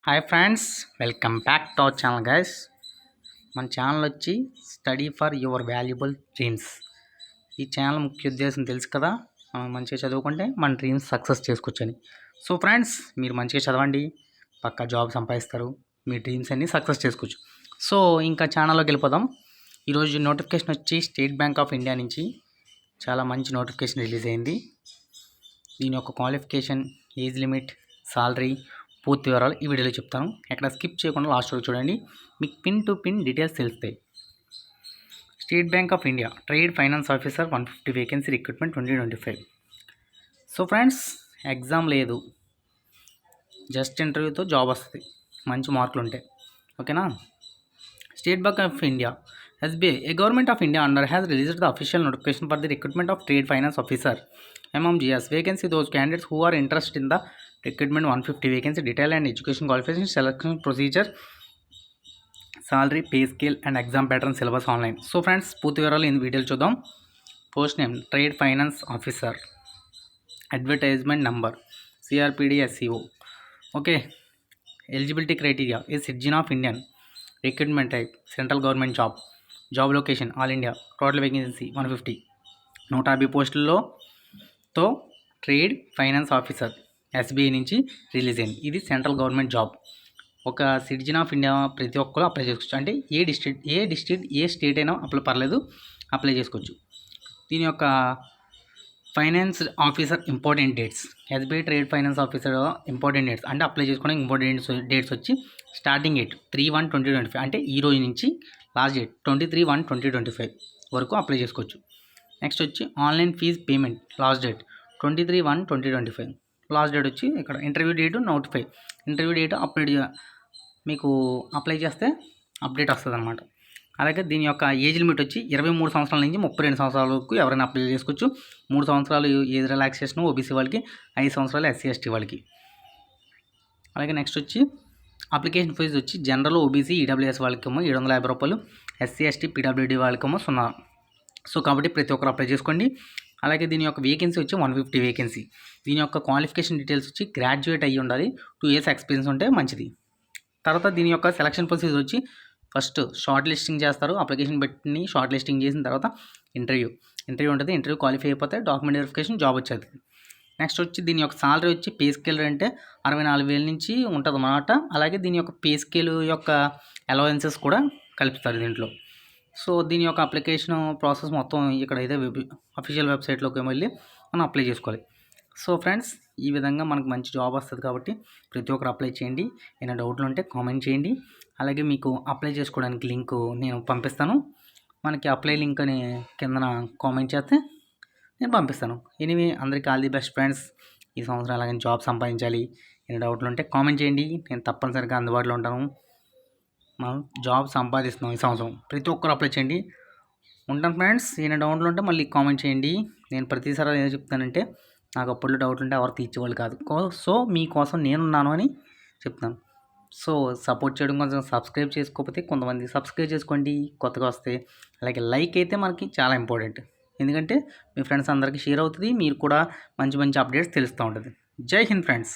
Hi friends, welcome back to our channel guys. మన channel వచ్చి study for your valuable dreams. ఈ channel ముఖ్య ఉద్దేశం తెలుసు కదా, మనం మంచిగా చదువుకుంటే మన డ్రీమ్స్ సక్సెస్ చేసుకోవచ్చని. సో ఫ్రెండ్స్, మీరు మంచిగా చదవండి, పక్కా జాబ్ సంపాదిస్తారు, మీ డ్రీమ్స్ అన్నీ సక్సెస్ చేసుకోవచ్చు. సో ఇంకా ఛానల్లోకి వెళ్ళిపోదాం. ఈరోజు నోటిఫికేషన్ వచ్చి స్టేట్ బ్యాంక్ ఆఫ్ ఇండియా నుంచి చాలా మంచి నోటిఫికేషన్ రిలీజ్ అయింది. దీని యొక్క క్వాలిఫికేషన్, ఏజ్ లిమిట్, సాలరీ, పూర్తి వివరాలు ఈ వీడియోలో చెప్తాను. ఎక్కడ స్కిప్ చేయకుండా లాస్ట్ వరకు చూడండి, మీకు పిన్ టు పిన్ డీటెయిల్స్ తెలుస్తాయి. State bank of India trade finance officer 150 vacancy recruitment 2025. So friends, exam లేదు, జస్ట్ ఇంటర్వ్యూతో జాబ్ వస్తుంది, మంచి మార్కులు ఉంటాయి. ఓకేనా. State bank of India SBI, a government of India under has released the official notification for the recruitment of trade finance officer MMGS vacancy. Those candidates who are interested in the recruitment 150 vacancy, detail and education qualification, selection procedure, salary, pay scale and exam pattern, syllabus online. So friends, పూర్తి వివరాలు ఈ వీడియోలో చూద్దాం. Post name trade finance officer, advertisement number CRPD SCO. Okay. Eligibility criteria is citizen of Indian. Recruitment type central government job. Job location all India. Total vacancy 150. 150 పోస్టులతో trade finance officer SBI నుంచి release అయింది. ఇది central government job. ఒక citizen of India ప్రతి ఒక్కరు apply చేసుకోవచ్చు. అంటే ఏ state అయినా పర్లేదు, అప్లై చేసుకోవచ్చు. దీని యొక్క finance officer important dates, SBI trade finance officer important dates అంటే అప్లై చేసుకోవడానికి ఇంపార్టెంట్ డేట్స్ వచ్చి స్టార్టింగ్ డేట్ 3/1/2025 అంటే ఈ రోజు నుంచి లాస్ట్ డేట్ 23/1/2025 వరకు అప్లై చేసుకోవచ్చు. నెక్స్ట్ వచ్చి online fees payment last date 23/1/2025. Last date వచ్చి ఇక్కడ ఇంటర్వ్యూ డేట్ ఇంటర్వ్యూ డేట్ మీకు అప్లై చేస్తే అప్డేట్ వస్తుంది అనమాట. అలాగే దీని యొక్క ఏజ్ లిమిట్ వచ్చి 23 సంవత్సరాల నుంచి 32 సంవత్సరాల వరకు ఎవరైనా అప్లై చేసుకోవచ్చు. 3 సంవత్సరాలు ఏజ్ రిలాక్సేషన్ OBC వాళ్ళకి, 5 సంవత్సరాలు SC ST వాళ్ళకి. అలాగే నెక్స్ట్ వచ్చి అప్లికేషన్ ఫీజు వచ్చి జనరల్ OBC EWS వాళ్ళకేమో 750 రూపాయలు, SC ST PWD వాళ్ళకేమో 0. సో కాబట్టి ప్రతి ఒక్కరు అప్లై చేసుకోండి. అలాగే దీని యొక్క వేకెన్సీ వచ్చి 150 వేకెన్సీ. దీని యొక్క క్వాలిఫికేషన్ డీటెయిల్స్ వచ్చి గ్రాడ్యుయేట్ అయ్యి ఉండాలి, 2 years ఎక్స్పీరియన్స్ ఉంటే మంచిది. తర్వాత దీని యొక్క సెలక్షన్ ప్రొసీజర్ వచ్చి ఫస్ట్ షార్ట్ లిస్టింగ్ చేస్తారు. అప్లికేషన్ పెట్టి షార్ట్ లిస్టింగ్ చేసిన తర్వాత ఇంటర్వ్యూ ఉంటుంది. ఇంటర్వ్యూ క్వాలిఫై అయిపోతే డాక్యుమెంట్ వెరిఫికేషన్, జాబ్ వచ్చేది. నెక్స్ట్ వచ్చి దీని యొక్క సాలరీ వచ్చి పే స్కేల్ అంటే 64,000 నుంచి ఉంటుంది అన్నమాట. అలాగే దీని యొక్క పే స్కేల్ యొక్క అలవెన్సెస్ కూడా కలుపుతారు దీంట్లో. సో దీని యొక్క అప్లికేషన్ ప్రాసెస్ మొత్తం ఇక్కడ అయితే అఫీషియల్ వెబ్సైట్లోకి వెళ్ళి మనం అప్లై చేసుకోవాలి. సో ఫ్రెండ్స్, ఈ విధంగా మనకు మంచి జాబ్ వస్తుంది కాబట్టి ప్రతి ఒక్కరు అప్లై చేయండి. ఏమైనా డౌట్లు ఉంటే కామెంట్ చేయండి. అలాగే మీకు అప్లై చేసుకోవడానికి లింక్ నేను పంపిస్తాను. మనకి అప్లై లింక్ అని కిందన కామెంట్ చేస్తే నేను పంపిస్తాను. ఎనీవే, అందరికీ ఆల్ ది బెస్ట్ ఫ్రెండ్స్. ఈ సంవత్సరం అలాగే జాబ్ సంపాదించాలి. ఏమైనా డౌట్లు ఉంటే కామెంట్ చేయండి, నేను తప్పనిసరిగా అందుబాటులో ఉంటాను. మనం జాబ్ సంపాదిస్తున్నాం ఈ సంవత్సరం, ప్రతి ఒక్కరు అప్లై చేయండి. ఉంటాను ఫ్రెండ్స్. ఏమైనా డౌట్లు ఉంటే మళ్ళీ కామెంట్ చేయండి. నేను ప్రతిసారి ఏదో చెప్తానంటే నాకు అప్పట్లో డౌట్లు ఉంటే ఎవరు తీర్చేవాళ్ళు కాదు. సో మీకోసం నేనున్నాను అని చెప్తాను. సో సపోర్ట్ చేయడం కొంచెం సబ్స్క్రైబ్ చేసుకోకపోతే కొంతమంది సబ్స్క్రైబ్ చేసుకోండి కొత్తగా వస్తే. అలాగే లైక్ అయితే మనకి చాలా ఇంపార్టెంట్, ఎందుకంటే మీ ఫ్రెండ్స్ అందరికీ షేర్ అవుతుంది, మీరు కూడా మంచి మంచి అప్డేట్స్ తెలుస్తూ ఉంటుంది. జై హింద్ ఫ్రెండ్స్.